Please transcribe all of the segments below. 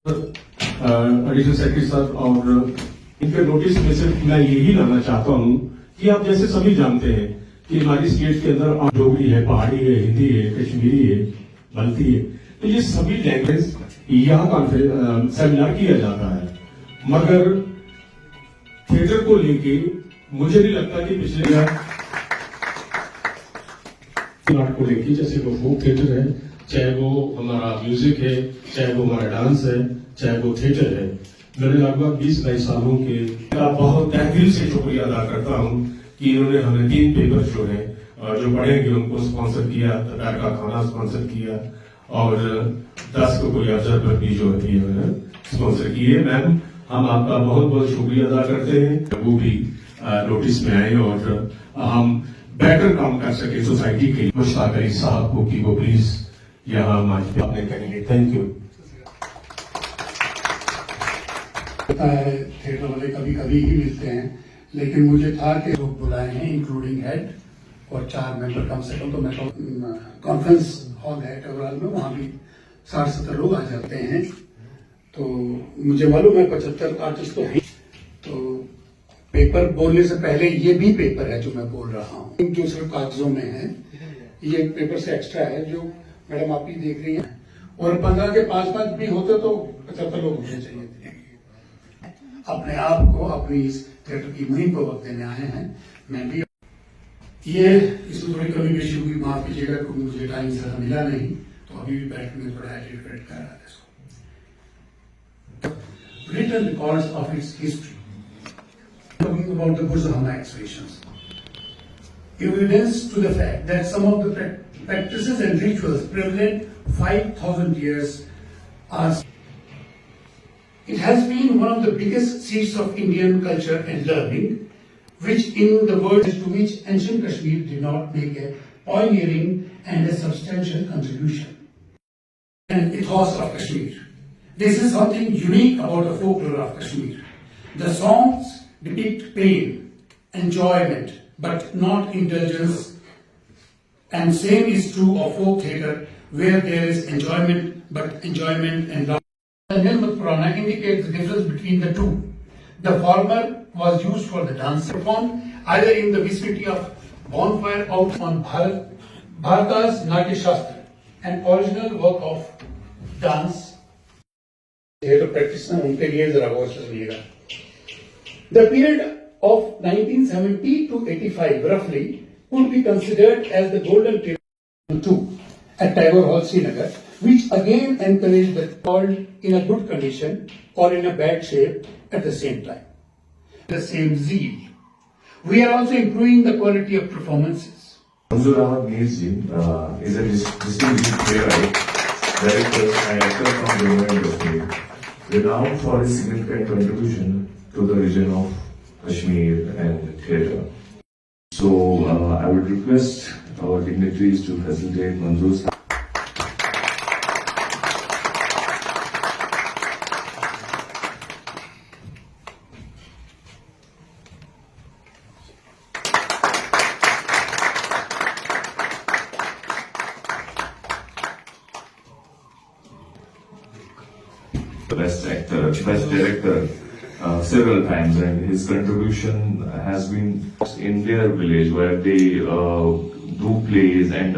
Additional secretary sir और इनके notice में से मैं यही लाना चाहता हूं कि आप जैसे सभी जानते हैं कि हमारी स्टेट के अंदर डोगरी है, पहाड़ी है, हिंदी है, कश्मीरी है, बल्ती है, तो ये सभी लैंग्वेज यहाँ सेमिनार किया जाता है। मगर थिएटर को लेके मुझे नहीं लगता कि पिछले नाटक को लेके, जैसे वो फोक थिएटर है, चाहे वो हमारा म्यूजिक है, चाहे वो हमारा डांस है, चाहे वो थिएटर है, मैंने लगभग 20-22 सालों के बहुत तहदिल से शुक्रिया अदा करता हूं कि इन्होंने हमें 3 पेपर जो है जो पढ़ेंगे उनको स्पॉन्सर किया, दोपहर का खाना स्पॉन्सर किया और 10 को कोई ऑब्जर्वर भी जो है स्पॉन्सर किए। मैम, हम आपका बहुत बहुत शुक्रिया अदा करते हैं, वो भी नोटिस में आए और हम बेटर काम कर सके सोसाइटी के लिए। मुश्ताक अली साहब को कि वो प्लीज यहाँ मंच पे आपने करेंगे। Thank you. पता है थिएटर वाले कभी कभी ही मिलते हैं, लेकिन मुझे था कि लोग बुलाए हैं इंक्लूडिंग हेड और 4 मेंबर कम से कम, तो मैं कॉन्फ्रेंस हॉल है टवराल में, वहां भी 60-70 लोग आ जाते हैं। तो मुझे मालूम है 75 आर्टिस्ट तो है। तो पेपर बोलने से पहले ये भी पेपर है जो मैं बोल रहा हूँ, जो सिर्फ कागजों में है, ये पेपर से एक्स्ट्रा है जो मैडम आप ही देख रही हैं। और 15 के 5-5 भी होते तो 75 लोग होने चाहिए थे। अपने आप को अपनी इस थिएटर की मुहिम को वक्त देने आए हैं। मैं भी ये इसमें थोड़ी कमी पेशी हुई, माफ कीजिएगा क्योंकि मुझे टाइम ज़्यादा मिला नहीं, तो अभी भी बैठने में थोड़ा एडिट कर रहा था। Written records of its history. Talking about the Burzahana excavations. Evidence to the fact that some of the practices and rituals prevalent 5,000 years are. It has been one of the biggest seeds of Indian culture and learning, which in the world to which ancient Kashmir did not make a pioneering and a substantial contribution. And ethos of Kashmir. This is something unique about the folklore of Kashmir. The songs depict pain, enjoyment, but not indulgence. And same is true of folk theatre, where there is enjoyment, but enjoyment and love. The Nilmat Purana indicates the difference between the two. The former was used for the dance performed either in the vicinity of bonfire out on Bharata's Natya Shastra, an original work of dance. Theatre practitioner उनके लिए जरा गौर से सुनिएगा। The period of 1970 to 85 roughly could be considered as the golden period too at Tagore Hall, Srinagar, which again encouraged the world in a good condition or in a bad shape at the same time. The same zeal. We are also improving the quality of performances. Manzoor Ahmad Mirji is a distinguished playwright, director and actor from Jammu and Kashmir, renowned for his significant contribution to the region of Kashmir and theatre. So I would request our dignitaries to facilitate Manzoor's. Best actor, best director several times, and his contribution has been in their village where they do plays and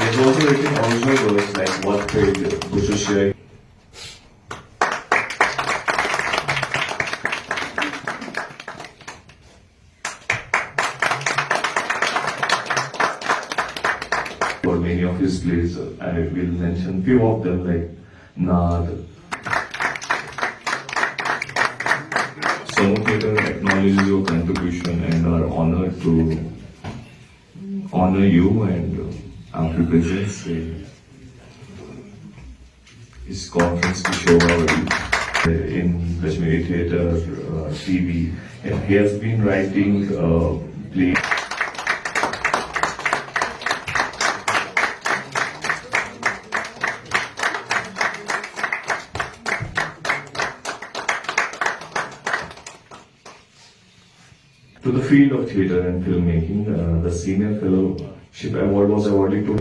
there's also written original works like what trade, Bushashire. For many of his plays, I will mention few of them like Naad. Samo Theatre acknowledges your contribution and are honored to honor you and our presence in his conference to show our in Kashmiri Theatre TV. And he has been writing plays. to the field of theatre and filmmaking. The Senior Fellowship Award was awarded to.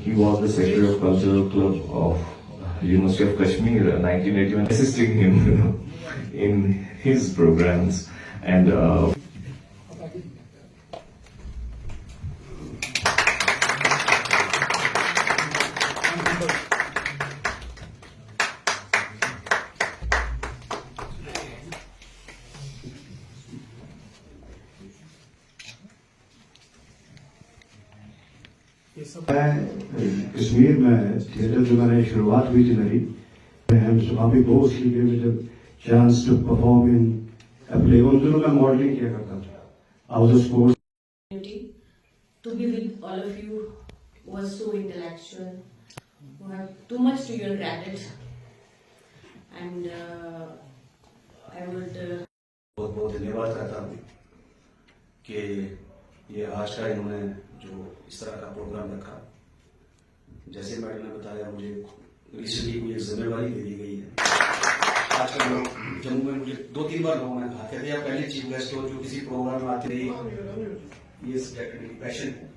He was the Secretary of Cultural Club of University of Kashmir, 1981, assisting him in his programs and. मैं कश्मीर में theatre जो मैंने शुरुआत हुई थी मेरी अभी बहुत सी chance to perform in play उन दिनों में मॉडलिंग किया करता था। I was a sports To be with all of you who are so intellectual, who have too much to your credit, and I would बहुत बहुत धन्यवाद करता हूँ कि ये आज का इन्होंने जो इस तरह का प्रोग्राम रखा। जैसे मैडम ने बताया, मुझे रिसेंटली कोई एक जिम्मेवारी दे दी गई है। आजकल जम्मू में मुझे 2-3 बार लोगों ने कहा कि आप पहले चीफ गेस्ट हो जो किसी प्रोग्राम में आते नहीं। ये सब्जेक्ट मेरी पैशन है,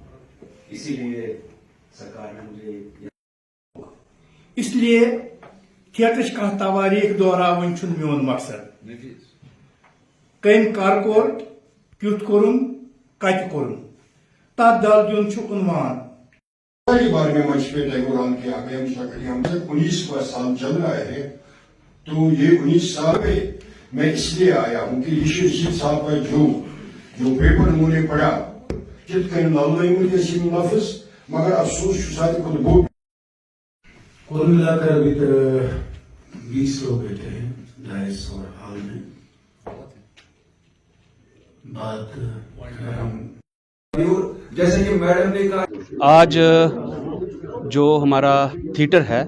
इसीलिए सरकार ने मुझे इसलिए थिएटर का तवारीख दोहरा वन मोन मकसद कम कर कोर क्युत कोरुन कत कोरुन तथ दल दिन उन्वान पहली बार में मंच पे प्रोग्राम किया गया हम जब 19वां साल चल रहा है, तो ये 19 साल में मैं इसलिए आया हूँ कि ये साल पर जो पेपर उन्होंने पढ़ा लफ्ज मगर अफसोस बहुत कुल मिलाकर अभी तक 20 लोग बैठे हैं डायस और हॉल में। बात जैसे कि मैडम ने कहा, आज जो हमारा थिएटर है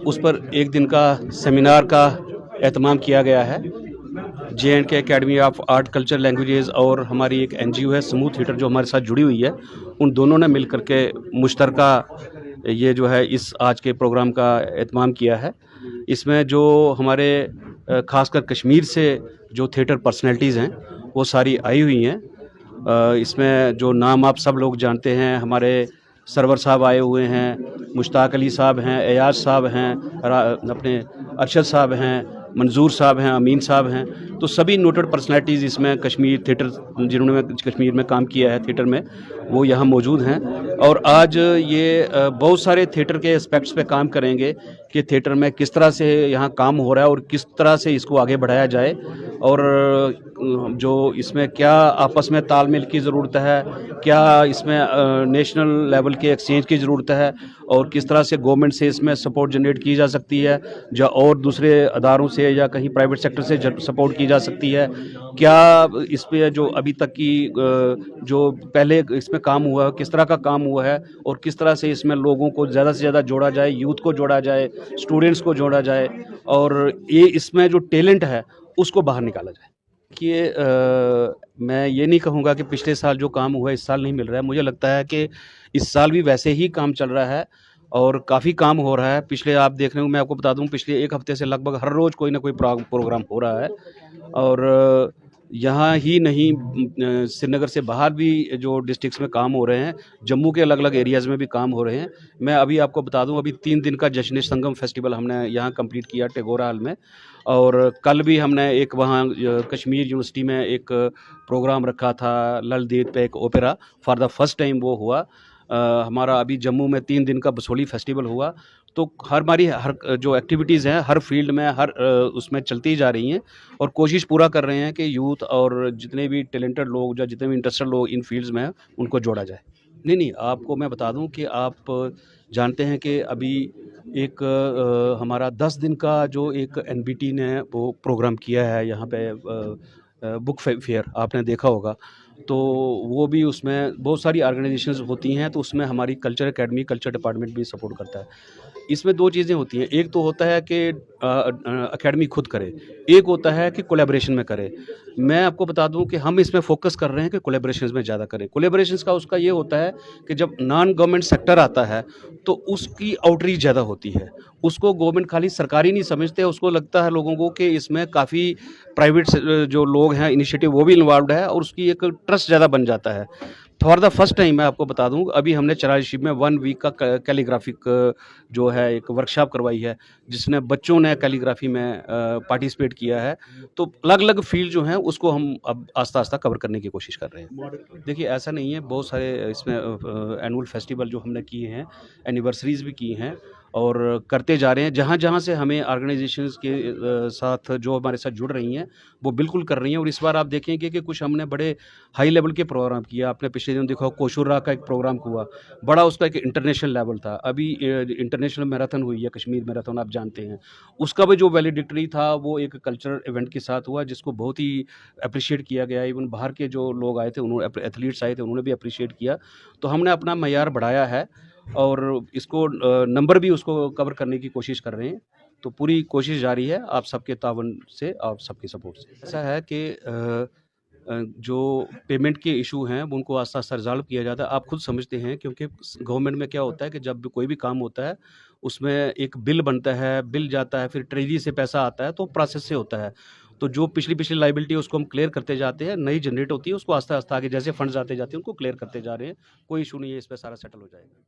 उस पर एक दिन का सेमिनार का एहतमाम किया गया है। J&K academy of art culture languages और हमारी एक NGO है समूह थिएटर जो हमारे साथ जुड़ी हुई है, उन दोनों ने मिल करके मुश्तरका ये जो है इस आज के प्रोग्राम का एहतमाम किया है। इसमें जो हमारे ख़ासकर कश्मीर से जो थिएटर पर्सनैलिटीज़ हैं वो सारी आई हुई हैं। इसमें जो नाम आप सब लोग जानते हैं, हमारे सरवर साहब आए हुए हैं, मुश्ताक अली साहब हैं, एयाज साहब हैं, अपने अरशद साहब हैं, मंजूर साहब हैं, अमीन साहब हैं। तो सभी नोटेड पर्सनैलिटीज़ इसमें कश्मीर थिएटर जिन्होंने कश्मीर में काम किया है थिएटर में, वो यहाँ मौजूद हैं। और आज ये बहुत सारे थिएटर के एस्पेक्ट्स पे काम करेंगे कि थिएटर में किस तरह से यहाँ काम हो रहा है और किस तरह से इसको आगे बढ़ाया जाए, और जो इसमें क्या आपस में तालमेल की ज़रूरत है, क्या इसमें नेशनल लेवल के एक्सचेंज की ज़रूरत है, और किस तरह से गवर्नमेंट से इसमें सपोर्ट जनरेट की जा सकती है या और दूसरे अदारों से या कहीं प्राइवेट सेक्टर से सपोर्ट की जा सकती है। क्या इस पे जो अभी तक की जो पहले इसमें काम हुआ है किस तरह का काम हुआ है, और किस तरह से इसमें लोगों को ज़्यादा से ज़्यादा जोड़ा जाए, यूथ को जोड़ा जाए, स्टूडेंट्स को जोड़ा जाए, और ये इसमें जो टैलेंट है उसको बाहर निकाला जाए। कि मैं ये नहीं कहूँगा कि पिछले साल जो काम हुआ इस साल नहीं मिल रहा है। मुझे लगता है कि इस साल भी वैसे ही काम चल रहा है और काफ़ी काम हो रहा है। पिछले आप देख रहे हो, मैं आपको बता दूं, पिछले एक हफ्ते से लगभग हर रोज़ कोई ना कोई प्रोग्राम हो रहा है। और यहाँ ही नहीं, श्रीनगर से बाहर भी जो डिस्ट्रिक्ट्स में काम हो रहे हैं, जम्मू के अलग अलग एरियाज़ में भी काम हो रहे हैं। मैं अभी आपको बता दूं, अभी 3 दिन का जश्न संगम फेस्टिवल हमने यहाँ कंप्लीट किया टेगोरा हॉल में, और कल भी हमने एक वहाँ कश्मीर यूनिवर्सिटी में एक प्रोग्राम रखा था, ललदीद पे एक opera, for the first time वो हुआ। हमारा अभी जम्मू में 3 दिन का बसोली फेस्टिवल हुआ। तो हमारी हर जो एक्टिविटीज़ हैं हर फील्ड में हर उसमें चलती जा रही हैं, और कोशिश पूरा कर रहे हैं कि यूथ और जितने भी टैलेंटेड लोग या जितने भी इंटरेस्टेड लोग इन फील्ड्स में हैं उनको जोड़ा जाए। नहीं, आपको मैं बता दूं कि आप जानते हैं कि अभी एक हमारा 10 दिन का जो एक NBT ने वो प्रोग्राम किया है यहाँ पे, बुक फेयर आपने देखा होगा। तो वो भी उसमें बहुत सारी ऑर्गेनाइजेशंस होती हैं, तो उसमें हमारी कल्चर एकेडमी, कल्चर डिपार्टमेंट भी सपोर्ट करता है। इसमें दो चीज़ें होती हैं, एक तो होता है कि एकेडमी खुद करे, एक होता है कि कोलैबोरेशन में करे। मैं आपको बता दूं कि हम इसमें फोकस कर रहे हैं कि कोलैबोरेशंस में ज़्यादा करें। कोलैबोरेशंस का उसका ये होता है कि जब नॉन गवर्नमेंट सेक्टर आता है तो उसकी आउटरीच ज़्यादा होती है, उसको गवर्नमेंट खाली सरकारी नहीं समझते, उसको लगता है लोगों को कि इसमें काफ़ी प्राइवेट जो लोग हैं इनिशिएटिव वो भी इन्वॉल्व है और उसकी एक ट्रस्ट ज़्यादा बन जाता है। फॉर द फर्स्ट टाइम मैं आपको बता दूं, अभी हमने चराई में 1 वीक का कैलीग्राफिक जो है एक वर्कशॉप करवाई है, जिसने बच्चों ने कैलीग्राफी में पार्टिसिपेट किया है। तो अलग अलग फील्ड जो हैं उसको हम अब आस्ता आस्ता कवर करने की कोशिश कर रहे हैं। देखिए ऐसा नहीं है, बहुत सारे इसमें एनुअल फेस्टिवल जो हमने किए हैं, एनिवर्सरीज भी की हैं और करते जा रहे हैं। जहाँ जहाँ से हमें ऑर्गेनाइजेशंस के साथ जो हमारे साथ जुड़ रही हैं वो बिल्कुल कर रही हैं। और इस बार आप देखेंगे कि कुछ हमने बड़े हाई लेवल के प्रोग्राम किए। आपने पिछले दिन देखा कोशुरा का एक प्रोग्राम हुआ, बड़ा उसका एक इंटरनेशनल लेवल था। अभी इंटरनेशनल मैराथन हुई है, कश्मीर मैराथन आप जानते हैं, उसका भी जो वैलिडिक्टरी था वो एक कल्चरल इवेंट के साथ हुआ, जिसको बहुत ही अप्रिशिएट किया गया। इवन बाहर के जो लोग आए थे, उन्होंने एथलीट्स आए थे, उन्होंने भी अप्रिशिएट किया। तो हमने अपना मयार बढ़ाया है और इसको नंबर भी उसको कवर करने की कोशिश कर रहे हैं। तो पूरी कोशिश जारी है आप सबके तावन से, आप सबके सपोर्ट से। ऐसा है कि जो पेमेंट के इशू हैं उनको आस्ता आस्ता रिजॉल्व किया जाता है। आप खुद समझते हैं, क्योंकि गवर्नमेंट में क्या होता है कि जब कोई भी काम होता है उसमें एक बिल बनता है, बिल जाता है, फिर ट्रेजरी से पैसा आता है, तो प्रोसेस से होता है। तो जो पिछली लाइबिलिटी है उसको हम क्लियर करते जाते हैं, नई जनरेट होती है, उसको आस्ता आस्ता आगे जैसे फंड्स आते जाते हैं उनको क्लियर करते जा रहे हैं। कोई इशू नहीं है, इस पर सारा सेटल हो जाएगा।